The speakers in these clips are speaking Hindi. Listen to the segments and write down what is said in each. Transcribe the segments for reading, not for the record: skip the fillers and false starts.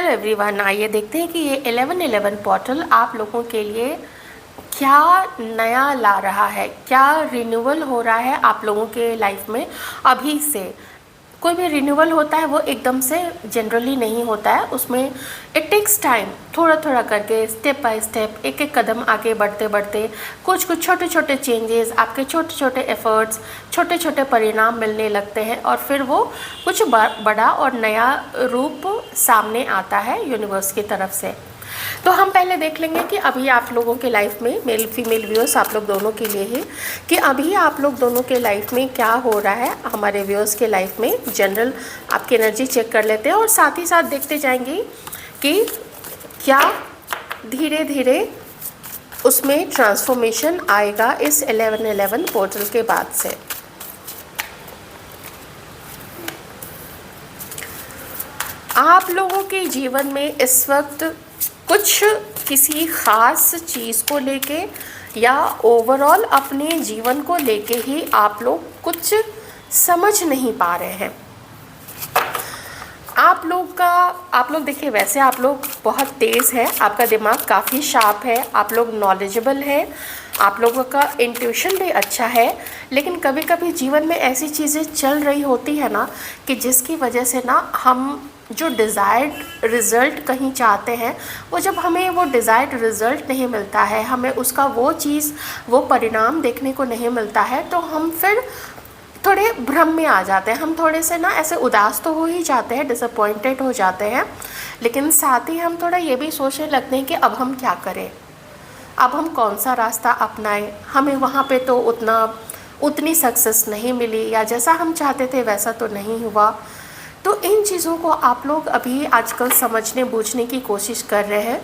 हेलो एवरीवन, आइए देखते हैं कि ये 1111 पोर्टल आप लोगों के लिए क्या नया ला रहा है, क्या रिन्यूअल हो रहा है आप लोगों के लाइफ में। अभी से कोई भी रिन्यूअल होता है वो एकदम से जनरली नहीं होता है, उसमें इट टेक्स टाइम, थोड़ा थोड़ा करके स्टेप बाय स्टेप एक एक कदम आगे बढ़ते बढ़ते कुछ कुछ छोटे छोटे चेंजेस, आपके छोटे छोटे एफर्ट्स, छोटे छोटे परिणाम मिलने लगते हैं और फिर वो कुछ बड़ा और नया रूप सामने आता है यूनिवर्स की तरफ से। तो हम पहले देख लेंगे कि अभी आप लोगों के लाइफ में, मेल फीमेल व्यूअर्स आप लोग दोनों के लिए ही, कि अभी आप लोग दोनों के लाइफ में क्या हो रहा है। हमारे व्यूअर्स के लाइफ में जनरल आपकी एनर्जी चेक कर लेते हैं और साथ ही साथ देखते जाएंगे कि क्या धीरे धीरे उसमें ट्रांसफॉर्मेशन आएगा इस 1111 पोर्टल के बाद से। आप लोगों के जीवन में इस वक्त कुछ किसी ख़ास चीज़ को लेके या ओवरऑल अपने जीवन को लेके ही आप लोग कुछ समझ नहीं पा रहे हैं। आप लोग देखिए, वैसे आप लोग बहुत तेज़ हैं, आपका दिमाग काफ़ी शार्प है, आप लोग नॉलेजेबल हैं, आप लोगों का इंट्यूशन भी अच्छा है, लेकिन कभी कभी जीवन में ऐसी चीज़ें चल रही होती है ना कि जिसकी वजह से ना हम जो डिज़ायर्ड रिज़ल्ट कहीं चाहते हैं, वो जब हमें वो डिज़ायर्ड रिज़ल्ट नहीं मिलता है, हमें उसका वो चीज़, वो परिणाम देखने को नहीं मिलता है, तो हम फिर थोड़े भ्रम में आ जाते हैं। हम थोड़े से ना ऐसे उदास तो हो ही जाते हैं, डिसअपॉइंटेड हो जाते हैं, लेकिन साथ ही हम थोड़ा ये भी सोचने लगते हैं कि अब हम क्या करें, अब हम कौन सा रास्ता अपनाएं। हमें वहाँ पे तो उतनी सक्सेस नहीं मिली, या जैसा हम चाहते थे वैसा तो नहीं हुआ। तो इन चीज़ों को आप लोग अभी आजकल समझने बूझने की कोशिश कर रहे हैं।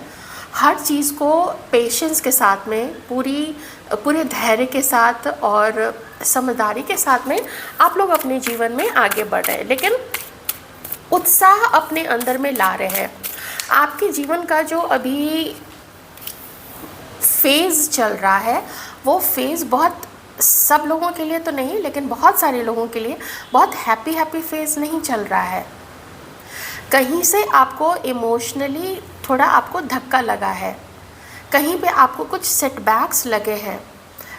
हर चीज़ को पेशेंस के साथ में, पूरे धैर्य के साथ और समझदारी के साथ में आप लोग अपने जीवन में आगे बढ़ रहे हैं, लेकिन उत्साह अपने अंदर में ला रहे हैं। आपके जीवन का जो अभी फेज़ चल रहा है, वो फेज़ बहुत, सब लोगों के लिए तो नहीं, लेकिन बहुत सारे लोगों के लिए बहुत हैप्पी फेज़ नहीं चल रहा है। कहीं से आपको इमोशनली थोड़ा आपको धक्का लगा है, कहीं पे आपको कुछ सेटबैक्स लगे हैं,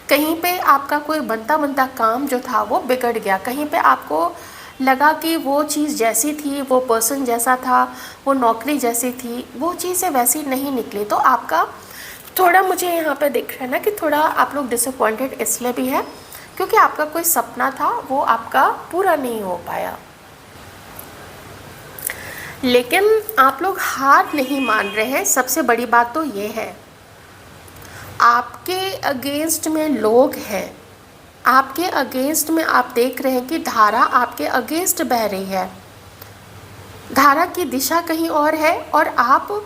कहीं पे आपका कोई बनता काम जो था वो बिगड़ गया, कहीं पे आपको लगा कि वो चीज़ जैसी थी, वो पर्सन जैसा था, वो नौकरी जैसी थी, वो चीज़ें वैसी नहीं निकली। तो आपका थोड़ा, मुझे यहाँ पे दिख रहा है ना कि थोड़ा आप लोग डिसअपॉइंटेड इसलिए भी है क्योंकि आपका कोई सपना था वो आपका पूरा नहीं हो पाया। लेकिन आप लोग हार नहीं मान रहे हैं। सबसे बड़ी बात तो ये है, आपके अगेंस्ट में लोग हैं, आपके अगेंस्ट में आप देख रहे हैं कि धारा आपके अगेंस्ट बह रही है, धारा की दिशा कहीं और है और आप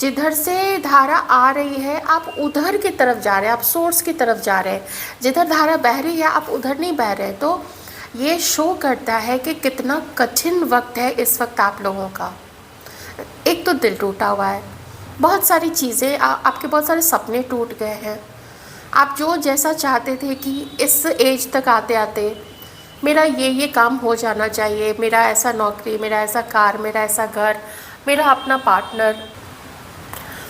जिधर से धारा आ रही है आप उधर की तरफ जा रहे हैं, आप सोर्स की तरफ जा रहे हैं। जिधर धारा बह रही है आप उधर नहीं बह रहे। तो ये शो करता है कि कितना कठिन वक्त है इस वक्त आप लोगों का। एक तो दिल टूटा हुआ है, बहुत सारी चीज़ें, आपके बहुत सारे सपने टूट गए हैं। आप जो जैसा चाहते थे कि इस एज तक आते आते मेरा ये काम हो जाना चाहिए, मेरा ऐसा नौकरी, मेरा ऐसा कार, मेरा ऐसा घर, मेरा अपना पार्टनर,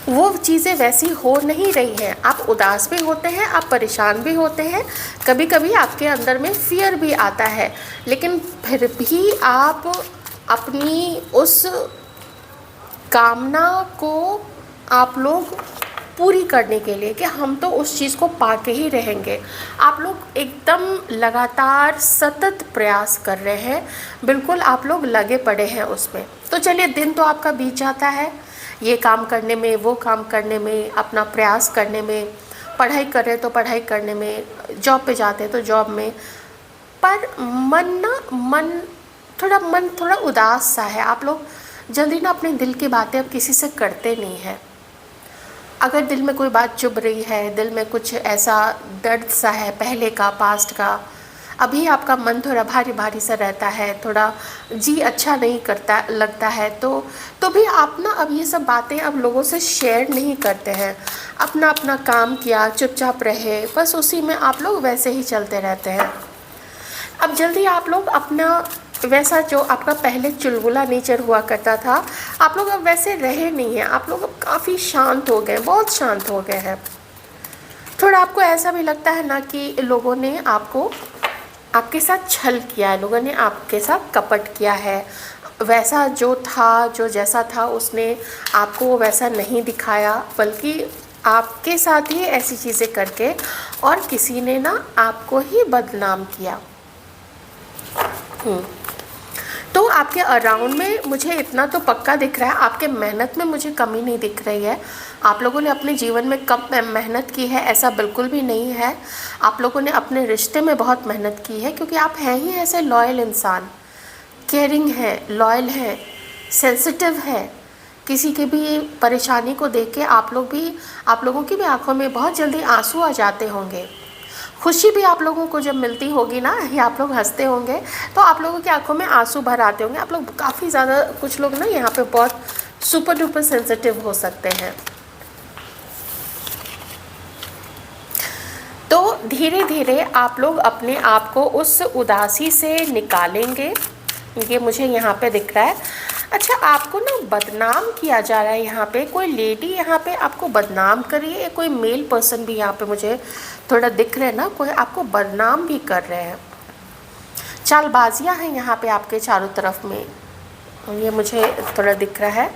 वो चीज़ें वैसी हो नहीं रही हैं। आप उदास भी होते हैं, आप परेशान भी होते हैं, कभी कभी आपके अंदर में फियर भी आता है, लेकिन फिर भी आप अपनी उस कामना को आप लोग पूरी करने के लिए कि हम तो उस चीज़ को पाके ही रहेंगे, आप लोग एकदम लगातार सतत प्रयास कर रहे हैं, बिल्कुल आप लोग लगे पड़े हैं उसमें। तो चलिए, दिन तो आपका बीत जाता है ये काम करने में, वो काम करने में, अपना प्रयास करने में, पढ़ाई कर रहे तो पढ़ाई करने में, जॉब पे जाते तो जॉब में, पर मन थोड़ा उदास सा है। आप लोग जल्दी ना अपने दिल की बातें अब किसी से करते नहीं हैं। अगर दिल में कोई बात चुभ रही है, दिल में कुछ ऐसा दर्द सा है पहले का, पास्ट का, अभी आपका मन थोड़ा भारी भारी सा रहता है, थोड़ा जी अच्छा नहीं करता लगता है, तो भी आप ना अब ये सब बातें अब लोगों से शेयर नहीं करते हैं। अपना अपना काम किया, चुपचाप रहे, बस उसी में आप लोग वैसे ही चलते रहते हैं। अब जल्दी आप लोग अपना वैसा जो आपका पहले चुलबुला नेचर हुआ करता था, आप लोग अब वैसे रहे नहीं हैं, आप लोग अब काफ़ी शांत हो गए, बहुत शांत हो गए हैं। थोड़ा आपको ऐसा भी लगता है ना कि लोगों ने आपको, आपके साथ छल किया है, लोगों ने आपके साथ कपट किया है। वैसा जो था, जो जैसा था, उसने आपको वैसा नहीं दिखाया, बल्कि आपके साथ ही ऐसी चीज़ें करके और किसी ने ना आपको ही बदनाम किया। तो आपके अराउंड में मुझे इतना तो पक्का दिख रहा है, आपके मेहनत में मुझे कमी नहीं दिख रही है। आप लोगों ने अपने जीवन में कम मेहनत की है ऐसा बिल्कुल भी नहीं है। आप लोगों ने अपने रिश्ते में बहुत मेहनत की है, क्योंकि आप हैं ही ऐसे लॉयल इंसान, केयरिंग है, लॉयल है, सेंसिटिव है। किसी की भी परेशानी को देख के आप लोगों की भी आंखों में बहुत जल्दी आंसू आ जाते होंगे। खुशी भी आप लोगों को जब मिलती होगी ना, या आप लोग हंसते होंगे, तो आप लोगों की आंखों में आंसू भर आते होंगे। आप लोग काफ़ी ज़्यादा, कुछ लोग ना यहाँ पे बहुत सुपर डुपर सेंसिटिव हो सकते हैं। तो धीरे धीरे आप लोग अपने आप को उस उदासी से निकालेंगे, ये मुझे यहाँ पे दिख रहा है। अच्छा, आपको ना बदनाम किया जा रहा है, यहाँ पे कोई लेडी यहाँ पे आपको बदनाम कर रही है, कोई मेल पर्सन भी यहाँ पे मुझे थोड़ा दिख रहे हैं ना, कोई आपको बदनाम भी कर रहे हैं। चालबाजियाँ हैं यहाँ पे आपके चारों तरफ में, ये मुझे थोड़ा दिख रहा है।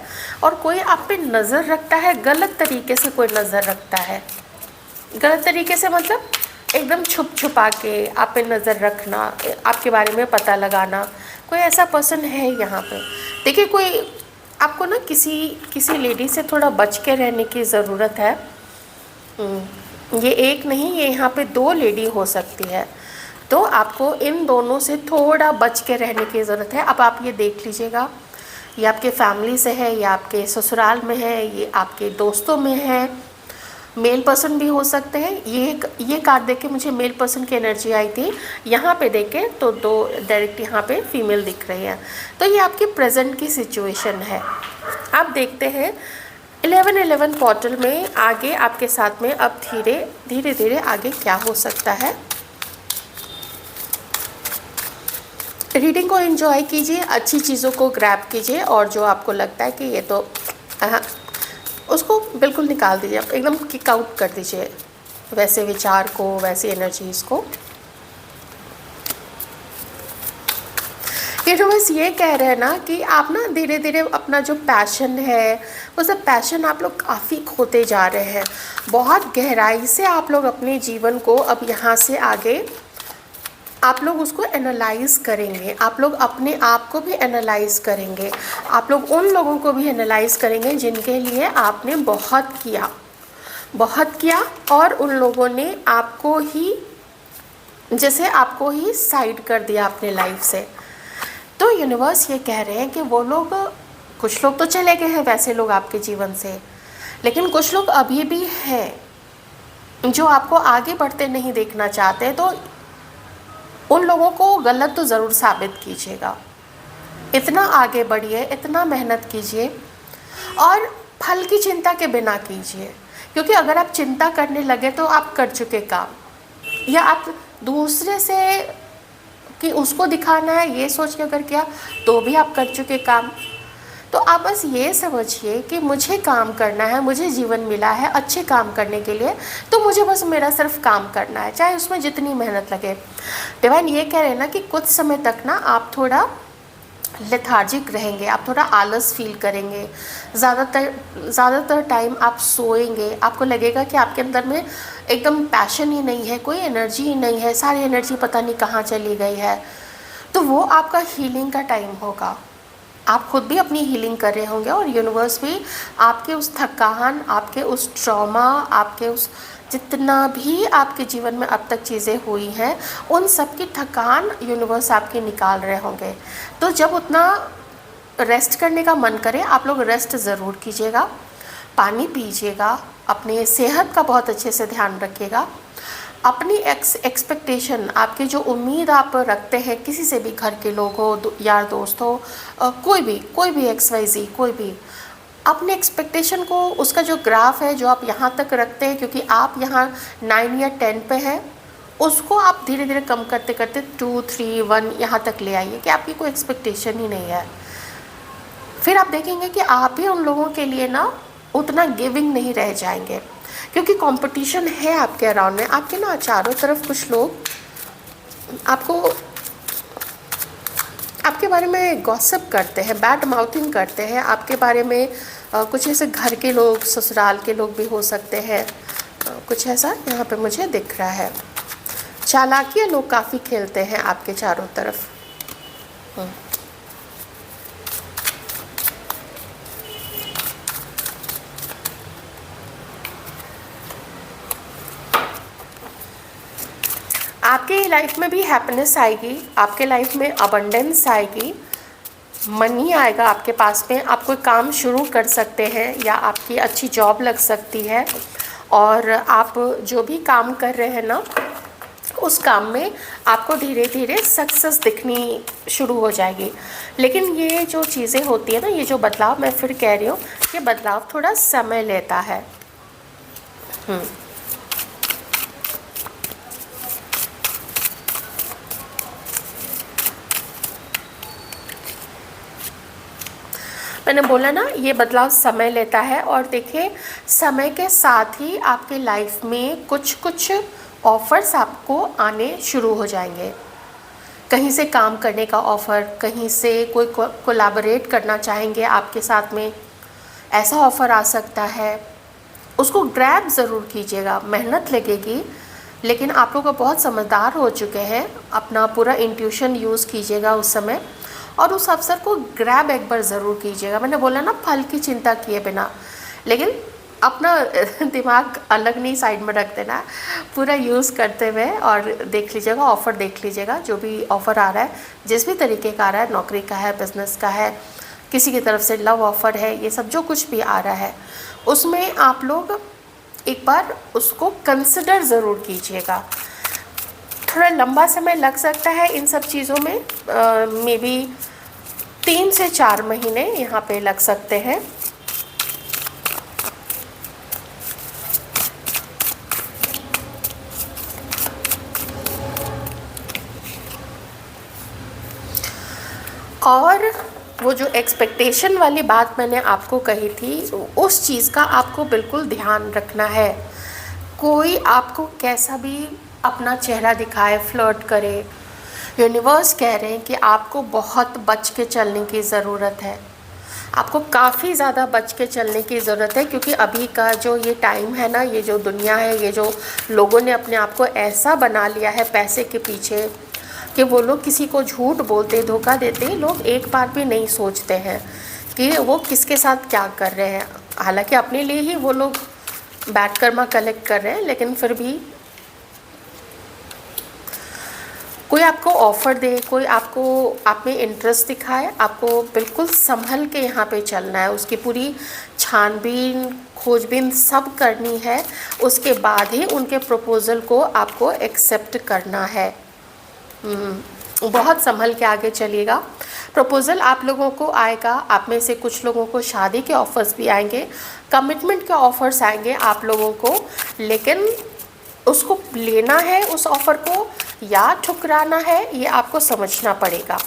और कोई आप पे नज़र रखता है, गलत तरीके से कोई नज़र रखता है। गलत तरीके से मतलब एकदम छुप छुपा के आप पे नज़र रखना, आपके बारे में पता लगाना, कोई ऐसा पर्सन है यहाँ पे। देखिए, कोई आपको ना किसी लेडी से थोड़ा बच के रहने की ज़रूरत है। ये एक नहीं, ये यहाँ पे 2 लेडी हो सकती है, तो आपको इन दोनों से थोड़ा बच के रहने की ज़रूरत है। अब आप ये देख लीजिएगा, ये आपके फैमिली से है, या आपके ससुराल में है, ये आपके दोस्तों में है, मेल पर्सन भी हो सकते हैं। ये कार्ड देख के मुझे मेल पर्सन की एनर्जी आई थी, यहाँ पे देखे तो 2 डायरेक्ट यहाँ पे फीमेल दिख रही है। तो ये आपकी प्रेजेंट की सिचुएशन है। आप देखते हैं 1111 पोर्टल में आगे आपके साथ में अब धीरे धीरे आगे क्या हो सकता है। रीडिंग को एंजॉय कीजिए, अच्छी चीज़ों को ग्रैब कीजिए, और जो आपको लगता है कि ये तो उसको बिल्कुल निकाल दीजिए, एकदम किक आउट कर दीजिए वैसे विचार को, वैसी एनर्जीज़ को। ये तो बस ये कह रहे हैं ना कि आप ना धीरे धीरे अपना जो पैशन है, वो सब पैशन आप लोग काफ़ी खोते जा रहे हैं। बहुत गहराई से आप लोग अपने जीवन को अब यहाँ से आगे आप लोग उसको एनालाइज करेंगे, आप लोग अपने आप को भी एनालाइज करेंगे, आप लोग उन लोगों को भी एनालाइज करेंगे जिनके लिए आपने बहुत किया और उन लोगों ने आपको ही साइड कर दिया अपने लाइफ से। तो यूनिवर्स ये कह रहे हैं कि वो लोग, कुछ लोग तो चले गए हैं वैसे लोग आपके जीवन से, लेकिन कुछ लोग अभी भी हैं जो आपको आगे बढ़ते नहीं देखना चाहते। तो उन लोगों को गलत तो ज़रूर साबित कीजिएगा, इतना आगे बढ़िए, इतना मेहनत कीजिए, और फल की चिंता के बिना कीजिए। क्योंकि अगर आप चिंता करने लगे तो आप कर चुके काम, या आप दूसरे से कि उसको दिखाना है ये सोच के अगर किया तो भी आप कर चुके काम। तो आप बस ये समझिए कि मुझे काम करना है, मुझे जीवन मिला है अच्छे काम करने के लिए, तो मुझे बस मेरा सिर्फ काम करना है, चाहे उसमें जितनी मेहनत लगे। डिवाइन ये कह रहे हैं ना कि कुछ समय तक ना आप थोड़ा लेथार्जिक रहेंगे, आप थोड़ा आलस फील करेंगे, ज़्यादातर टाइम आप सोएंगे, आपको लगेगा कि आपके अंदर में एकदम पैशन ही नहीं है, कोई एनर्जी ही नहीं है, सारी एनर्जी पता नहीं कहाँ चली गई है। तो वो आपका हीलिंग का टाइम होगा, आप खुद भी अपनी हीलिंग कर रहे होंगे, और यूनिवर्स भी आपके उस थकान, आपके उस ट्रॉमा, आपके उस जितना भी आपके जीवन में अब तक चीज़ें हुई हैं, उन सब की थकान यूनिवर्स आपके निकाल रहे होंगे। तो जब उतना रेस्ट करने का मन करे, आप लोग रेस्ट ज़रूर कीजिएगा, पानी पीजिएगा, अपने सेहत का बहुत अच्छे से ध्यान रखिएगा। अपनी एक्सपेक्टेशन, आपके जो उम्मीद आप रखते हैं किसी से भी, घर के लोग हो, यार दोस्त हो, कोई भी XYZ, कोई भी, अपने एक्सपेक्टेशन को, उसका जो ग्राफ है जो आप यहाँ तक रखते हैं, क्योंकि आप यहाँ 9 या 10 पे हैं, उसको आप धीरे धीरे कम करते करते 2, 3, 1 यहाँ तक ले आइए कि आपकी कोई एक्सपेक्टेशन ही नहीं है। फिर आप देखेंगे कि आप भी उन लोगों के लिए ना उतना गिविंग नहीं रह जाएंगे, क्योंकि कंपटीशन है आपके अराउंड में। आपके ना चारों तरफ कुछ लोग आपको आपके बारे में गॉसिप करते हैं, बैड माउथिंग करते हैं आपके बारे में। कुछ ऐसे घर के लोग, ससुराल के लोग भी हो सकते हैं। कुछ ऐसा यहाँ पे मुझे दिख रहा है। चालाकियाँ लोग काफ़ी खेलते हैं आपके चारों तरफ। आपके लाइफ में भी हैप्पीनेस आएगी, आपके लाइफ में अबंडेंस आएगी, मनी आएगा आपके पास में। आप कोई काम शुरू कर सकते हैं या आपकी अच्छी जॉब लग सकती है, और आप जो भी काम कर रहे हैं ना उस काम में आपको धीरे धीरे सक्सेस दिखनी शुरू हो जाएगी। लेकिन ये जो चीज़ें होती है ना, ये जो बदलाव, मैं फिर कह रही हूँ, ये बदलाव थोड़ा समय लेता है। मैंने बोला ना, ये बदलाव समय लेता है। और देखिए, समय के साथ ही आपके लाइफ में कुछ कुछ ऑफ़र्स आपको आने शुरू हो जाएंगे। कहीं से काम करने का ऑफ़र, कहीं से कोई कोलैबोरेट करना चाहेंगे आपके साथ में, ऐसा ऑफ़र आ सकता है। उसको ग्रैब ज़रूर कीजिएगा, मेहनत लगेगी, लेकिन आप लोग बहुत समझदार हो चुके हैं। अपना पूरा इंट्यूशन यूज़ कीजिएगा उस समय, और उस अवसर को ग्रैब एक बार ज़रूर कीजिएगा। मैंने बोला ना, फल की चिंता किए बिना, लेकिन अपना दिमाग अलग नहीं, साइड में रख देना, पूरा यूज़ करते हुए। और देख लीजिएगा, ऑफ़र देख लीजिएगा, जो भी ऑफ़र आ रहा है, जिस भी तरीके का आ रहा है, नौकरी का है, बिज़नेस का है, किसी की तरफ से लव ऑफ़र है, ये सब जो कुछ भी आ रहा है, उसमें आप लोग एक बार उसको कंसिडर ज़रूर कीजिएगा। थोड़ा लंबा समय लग सकता है इन सब चीज़ों में, मे बी 3 से 4 महीने यहाँ पे लग सकते हैं। और वो जो एक्सपेक्टेशन वाली बात मैंने आपको कही थी, उस चीज़ का आपको बिल्कुल ध्यान रखना है। कोई आपको कैसा भी अपना चेहरा दिखाए, फ्लर्ट करे, यूनिवर्स कह रहे हैं कि आपको बहुत बच के चलने की ज़रूरत है। आपको काफ़ी ज़्यादा बच के चलने की ज़रूरत है, क्योंकि अभी का जो ये टाइम है ना, ये जो दुनिया है, ये जो लोगों ने अपने आप को ऐसा बना लिया है पैसे के पीछे, कि वो लोग किसी को झूठ बोलते, धोखा देते, लोग एक बार भी नहीं सोचते हैं कि वो किसके साथ क्या कर रहे हैं। हालांकि अपने लिए ही वो लोग बैड कर्मा कलेक्ट कर रहे हैं, लेकिन फिर भी कोई आपको ऑफ़र दे, कोई आपको आप में इंटरेस्ट दिखाए, आपको बिल्कुल संभल के यहाँ पे चलना है। उसकी पूरी छानबीन, खोजबीन सब करनी है, उसके बाद ही उनके प्रपोज़ल को आपको एक्सेप्ट करना है। बहुत संभल के आगे चलिएगा। प्रपोज़ल आप लोगों को आएगा, आप में से कुछ लोगों को शादी के ऑफ़र्स भी आएंगे, कमिटमेंट के ऑफ़र्स आएंगे आप लोगों को, लेकिन उसको लेना है उस ऑफ़र को या ठुकराना है, ये आपको समझना पड़ेगा।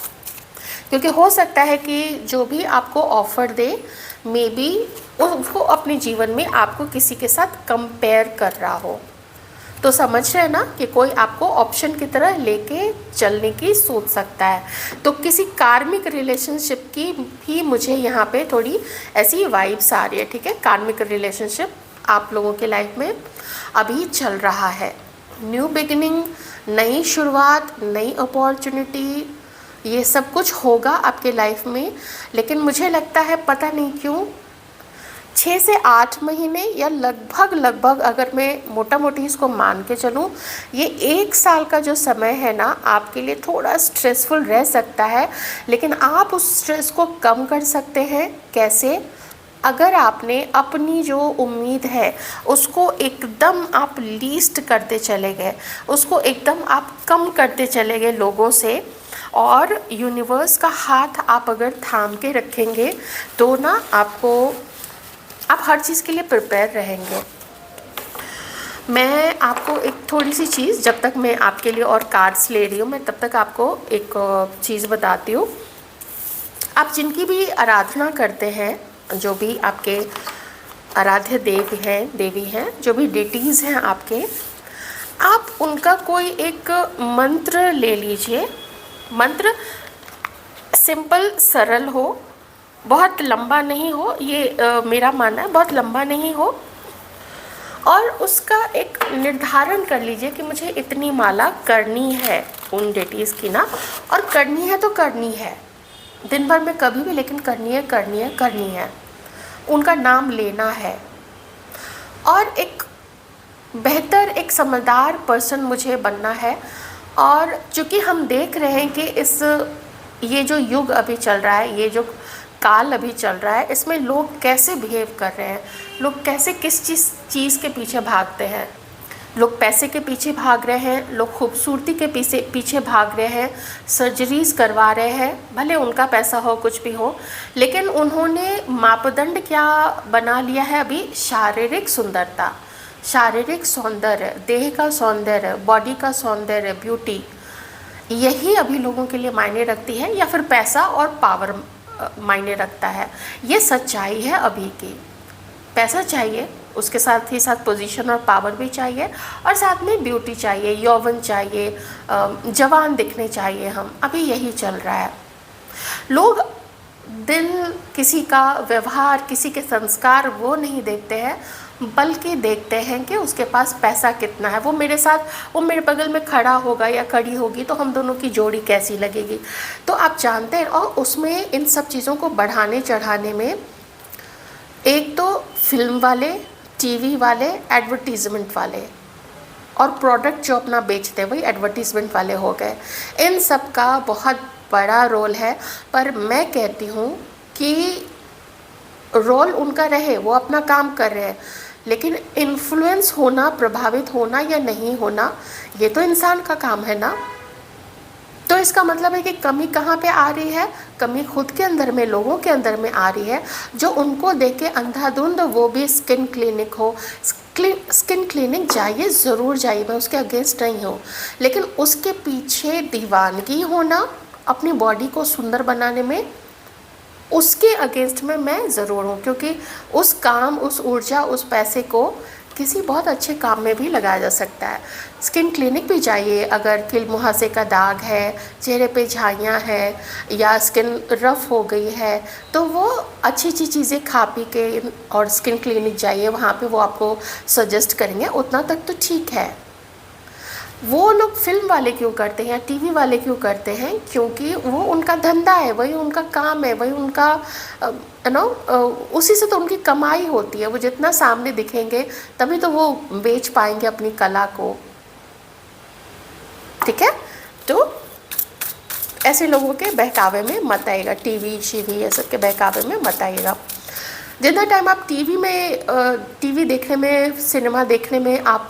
क्योंकि हो सकता है कि जो भी आपको ऑफ़र दे, मे बी उसको अपने जीवन में आपको किसी के साथ कंपेयर कर रहा हो। तो समझ रहे हैं ना कि कोई आपको ऑप्शन की तरह लेके चलने की सोच सकता है। तो किसी कार्मिक रिलेशनशिप की भी मुझे यहाँ पे थोड़ी ऐसी वाइब्स आ रही है। ठीक है, कार्मिक रिलेशनशिप आप लोगों के लाइफ में अभी चल रहा है। न्यू बिगिनिंग, नई शुरुआत, नई अपॉर्चुनिटी, ये सब कुछ होगा आपके लाइफ में। लेकिन मुझे लगता है, पता नहीं क्यों, 6 से 8 महीने या लगभग अगर मैं मोटा मोटी इसको मान के चलूँ, ये 1 साल का जो समय है ना, आपके लिए थोड़ा स्ट्रेसफुल रह सकता है। लेकिन आप उस स्ट्रेस को कम कर सकते हैं। कैसे? अगर आपने अपनी जो उम्मीद है उसको एकदम आप लीस्ट करते चले गए, उसको एकदम आप कम करते चले गए लोगों से, और यूनिवर्स का हाथ आप अगर थाम के रखेंगे, तो ना आप हर चीज़ के लिए प्रिपेयर रहेंगे। मैं आपको एक थोड़ी सी चीज़, जब तक मैं आपके लिए और कार्ड्स ले रही हूँ, मैं तब तक आपको एक चीज़ बताती हूँ। आप जिनकी भी आराधना करते हैं, जो भी आपके आराध्य देवी हैं, जो भी डेटीज़ हैं आपके, आप उनका कोई एक मंत्र ले लीजिए। मंत्र सिंपल सरल हो, बहुत लंबा नहीं हो, ये मेरा मानना है, बहुत लंबा नहीं हो। और उसका एक निर्धारण कर लीजिए कि मुझे इतनी माला करनी है उन डेटीज़ की ना, और करनी है तो करनी है दिन भर में कभी भी, लेकिन करनी है करनी है करनी है, उनका नाम लेना है। और एक बेहतर, एक समझदार पर्सन मुझे बनना है। और चूँकि हम देख रहे हैं कि ये जो युग अभी चल रहा है, ये जो काल अभी चल रहा है, इसमें लोग कैसे बिहेव कर रहे हैं, लोग कैसे किस चीज़ के पीछे भागते हैं। लोग पैसे के पीछे भाग रहे हैं, लोग खूबसूरती के पीछे भाग रहे हैं, सर्जरीज़ करवा रहे हैं, भले उनका पैसा हो कुछ भी हो, लेकिन उन्होंने मापदंड क्या बना लिया है अभी? शारीरिक सुंदरता, शारीरिक सौंदर्य, देह का सौंदर्य, बॉडी का सौंदर्य, ब्यूटी, यही अभी लोगों के लिए मायने रखती है, या फिर पैसा और पावर मायने रखता है। ये सच्चाई है अभी की। पैसा चाहिए, उसके साथ ही साथ पोजीशन और पावर भी चाहिए, और साथ में ब्यूटी चाहिए, यौवन चाहिए, जवान दिखने चाहिए हम, अभी यही चल रहा है। लोग दिल, किसी का व्यवहार, किसी के संस्कार वो नहीं देखते हैं, बल्कि देखते हैं कि उसके पास पैसा कितना है, वो मेरे बगल में खड़ा होगा या खड़ी होगी तो हम दोनों की जोड़ी कैसी लगेगी। तो आप जानते हैं, और उसमें इन सब चीज़ों को बढ़ाने चढ़ाने में एक तो फिल्म वाले, टीवी वाले, एडवर्टीज़मेंट वाले, और प्रोडक्ट जो अपना बेचते हैं वही एडवर्टीज़मेंट वाले हो गए। इन सब का बहुत बड़ा रोल है। पर मैं कहती हूँ कि रोल उनका रहे, वो अपना काम कर रहे हैं, लेकिन इन्फ्लुएंस होना, प्रभावित होना या नहीं होना, ये तो इंसान का काम है ना। तो इसका मतलब है कि कमी कहाँ पे आ रही है? कमी खुद के अंदर में, लोगों के अंदर में आ रही है, जो उनको देख के अंधाधुंध, वो भी स्किन क्लिनिक हो, स्किन क्लिनिक जाइए, ज़रूर जाइए, मैं उसके अगेंस्ट नहीं हूँ, लेकिन उसके पीछे दीवानगी होना अपनी बॉडी को सुंदर बनाने में, उसके अगेंस्ट में मैं ज़रूर हूँ। क्योंकि उस काम, उस ऊर्जा, उस पैसे को किसी बहुत अच्छे काम में भी लगाया जा सकता है। स्किन क्लिनिक भी जाइए, अगर किल मुहासे का दाग है, चेहरे पे झाइयाँ हैं, या स्किन रफ़ हो गई है, तो वो अच्छी अच्छी चीज़ें खा पी के और स्किन क्लिनिक जाइए, वहाँ पे वो आपको सजेस्ट करेंगे, उतना तक तो ठीक है। वो लोग फिल्म वाले क्यों करते हैं, टीवी वाले क्यों करते हैं? क्योंकि वो उनका धंधा है, वही उनका काम है, वही उनका उसी से तो उनकी कमाई होती है। वो जितना सामने दिखेंगे तभी तो वो बेच पाएंगे अपनी कला को, ठीक है। तो ऐसे लोगों के बहकावे में मत आइएगा, टीवी शीवी ये सब के बहकावे में मत आइएगा। जितना टाइम आप टीवी देखने में, सिनेमा देखने में आप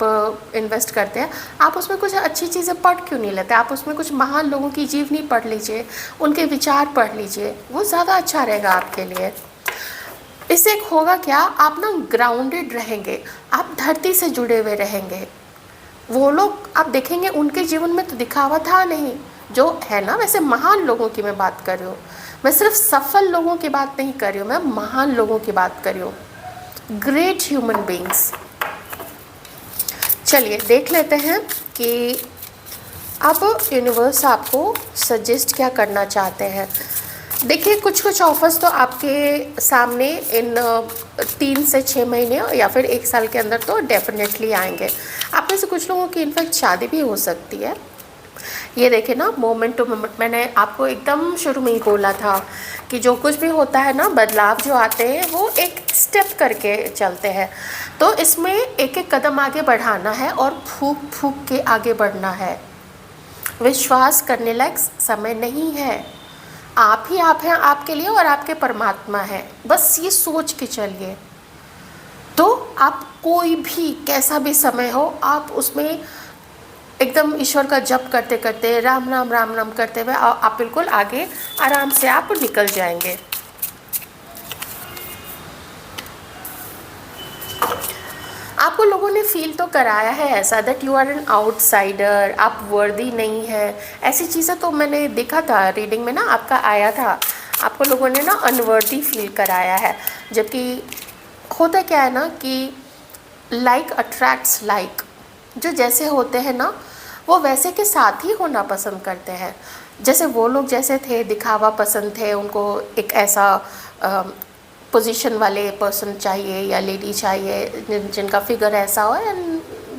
इन्वेस्ट करते हैं, आप उसमें कुछ अच्छी चीज़ें पढ़ क्यों नहीं लेते? आप उसमें कुछ महान लोगों की जीवनी पढ़ लीजिए, उनके विचार पढ़ लीजिए, वो ज़्यादा अच्छा रहेगा आपके लिए। इससे एक होगा क्या, आप ना ग्राउंडेड रहेंगे, आप धरती से जुड़े हुए रहेंगे। वो लोग आप देखेंगे, उनके जीवन में तो दिखावा था नहीं, जो है ना, वैसे महान लोगों की मैं बात कर रही हूँ। मैं सिर्फ सफल लोगों की बात नहीं कर रही हूँ, मैं महान लोगों की बात कर रही हूँ, ग्रेट ह्यूमन बींग्स। चलिए देख लेते हैं कि अब यूनिवर्स आपको सजेस्ट क्या करना चाहते हैं। देखिए, कुछ ऑफर्स तो आपके सामने इन 3 से 6 महीने या फिर 1 साल के अंदर तो डेफिनेटली आएंगे। आप में से कुछ लोगों की इनफैक्ट शादी भी हो सकती है। ये देखें ना, मोमेंट टू मोमेंट, मैंने आपको एकदम शुरू में ही बोला था कि जो कुछ भी होता है ना, बदलाव जो आते हैं वो एक स्टेप करके चलते हैं। तो इसमें एक एक कदम आगे बढ़ाना है और फूंक फूंक के आगे बढ़ना है। विश्वास करने लायक समय नहीं है, आप ही आप हैं आपके लिए, और आपके परमात्मा है, बस ये सोच के चलिए। तो आप कोई भी, कैसा भी समय हो, आप उसमें एकदम ईश्वर का जप करते करते, राम नाम राम नाम करते हुए आप बिल्कुल आगे आराम से आप निकल जाएंगे। आपको लोगों ने फील तो कराया है ऐसा, that you are an outsider, आप वर्दी नहीं है, ऐसी चीज़ें तो मैंने देखा था रीडिंग में ना, आपका आया था। आपको लोगों ने ना अनवर्दी फील कराया है, जबकि होता क्या है ना कि लाइक अट्रैक्ट्स लाइक, जो जैसे होते हैं ना वो वैसे के साथ ही होना पसंद करते हैं। जैसे वो लोग जैसे थे, दिखावा पसंद थे, उनको एक ऐसा पोजीशन वाले पर्सन चाहिए या लेडी चाहिए जिनका फिगर ऐसा हो,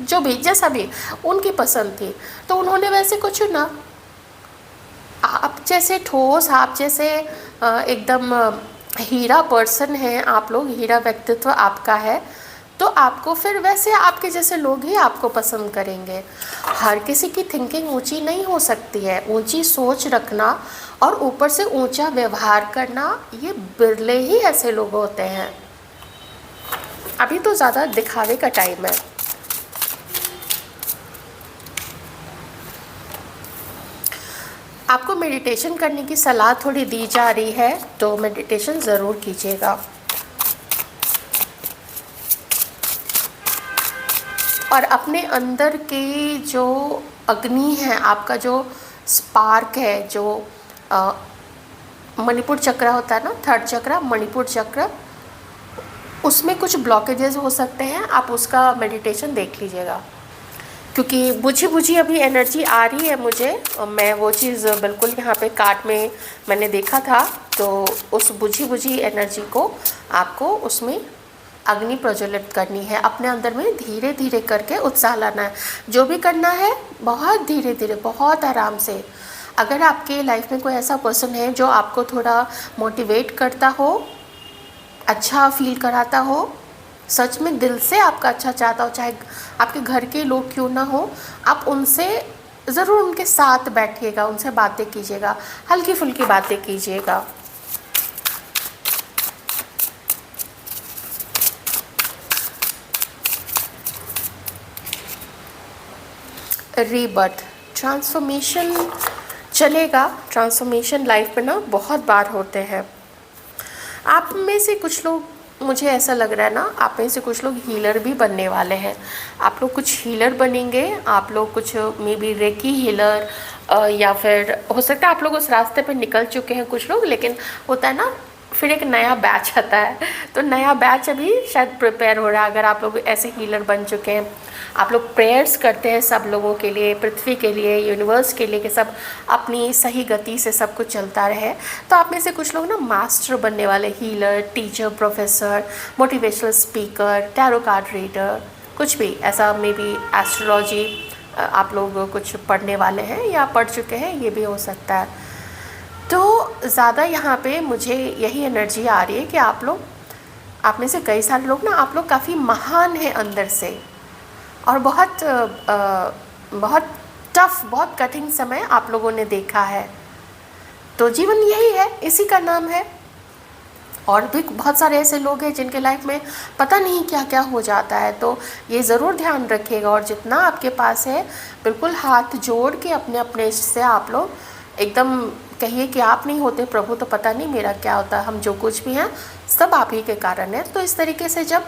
जो भी जैसा भी उनकी पसंद थी, तो उन्होंने वैसे को चुना। आप जैसे ठोस, आप जैसे एकदम हीरा पर्सन हैं, आप लोग हीरा व्यक्तित्व आपका है, तो आपको फिर वैसे आपके जैसे लोग ही आपको पसंद करेंगे। हर किसी की थिंकिंग ऊंची नहीं हो सकती है। ऊंची सोच रखना और ऊपर से ऊंचा व्यवहार करना, ये बिरले ही ऐसे लोग होते हैं। अभी तो ज़्यादा दिखावे का टाइम है। आपको मेडिटेशन करने की सलाह थोड़ी दी जा रही है, तो मेडिटेशन ज़रूर कीजिएगा। और अपने अंदर की जो अग्नि है, आपका जो स्पार्क है, जो मणिपुर चक्र होता है ना, थर्ड चक्र, मणिपुर चक्र, उसमें कुछ ब्लॉकेजेस हो सकते हैं। आप उसका मेडिटेशन देख लीजिएगा, क्योंकि बुझी बुझी अभी एनर्जी आ रही है मुझे। मैं वो चीज़ बिल्कुल यहाँ पे कार्ड में मैंने देखा था, तो उस बुझी बुझी एनर्जी को आपको उसमें अग्नि प्रज्वलित करनी है। अपने अंदर में धीरे धीरे करके उत्साह लाना है। जो भी करना है बहुत धीरे धीरे, बहुत आराम से। अगर आपके लाइफ में कोई ऐसा पर्सन है जो आपको थोड़ा मोटिवेट करता हो, अच्छा फील कराता हो, सच में दिल से आपका अच्छा चाहता हो, चाहे आपके घर के लोग क्यों ना हो, आप उनसे ज़रूर उनके साथ बैठिएगा, उनसे बातें कीजिएगा, हल्की फुल्की बातें कीजिएगा। रीबर्थ, ट्रांसफॉर्मेशन चलेगा। ट्रांसफॉर्मेशन लाइफ में ना बहुत बार होते हैं। आप में से कुछ लोग, मुझे ऐसा लग रहा है ना, आप में से कुछ लोग हीलर भी बनने वाले हैं। आप लोग कुछ हीलर बनेंगे। आप लोग कुछ मे बी रेकी हीलर, या फिर हो सकता है आप लोग उस रास्ते पे निकल चुके हैं कुछ लोग, लेकिन होता है ना फिर एक नया बैच आता है, तो नया बैच अभी शायद प्रिपेयर हो रहा है। अगर आप लोग ऐसे हीलर बन चुके हैं, आप लोग प्रेयर्स करते हैं सब लोगों के लिए, पृथ्वी के लिए, यूनिवर्स के लिए, कि सब अपनी सही गति से सब कुछ चलता रहे, तो आप में से कुछ लोग ना मास्टर बनने वाले, healer, teacher, professor, motivational speaker, tarot card reader, कुछ भी ऐसा, मे बी एस्ट्रोलॉजी आप लोग कुछ पढ़ने वाले हैं या पढ़ चुके हैं, ये भी हो सकता है। तो ज़्यादा यहाँ पे मुझे यही एनर्जी आ रही है कि आप में से कई सारे लोग ना, आप लोग काफ़ी महान हैं अंदर से, और बहुत बहुत टफ, बहुत कठिन समय आप लोगों ने देखा है। तो जीवन यही है, इसी का नाम है। और भी बहुत सारे ऐसे लोग हैं जिनके लाइफ में पता नहीं क्या क्या हो जाता है, तो ये ज़रूर ध्यान रखिएगा। और जितना आपके पास है, बिल्कुल हाथ जोड़ के अपने अपने से आप लोग एकदम कहिए कि आप नहीं होते प्रभु तो पता नहीं मेरा क्या होता। हम जो कुछ भी हैं सब आप ही के कारण है। तो इस तरीके से जब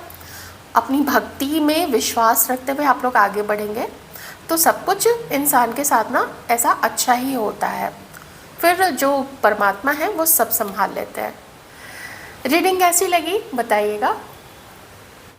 अपनी भक्ति में विश्वास रखते हुए आप लोग आगे बढ़ेंगे, तो सब कुछ इंसान के साथ ना ऐसा अच्छा ही होता है। फिर जो परमात्मा है वो सब संभाल लेते हैं। रीडिंग कैसी लगी बताइएगा।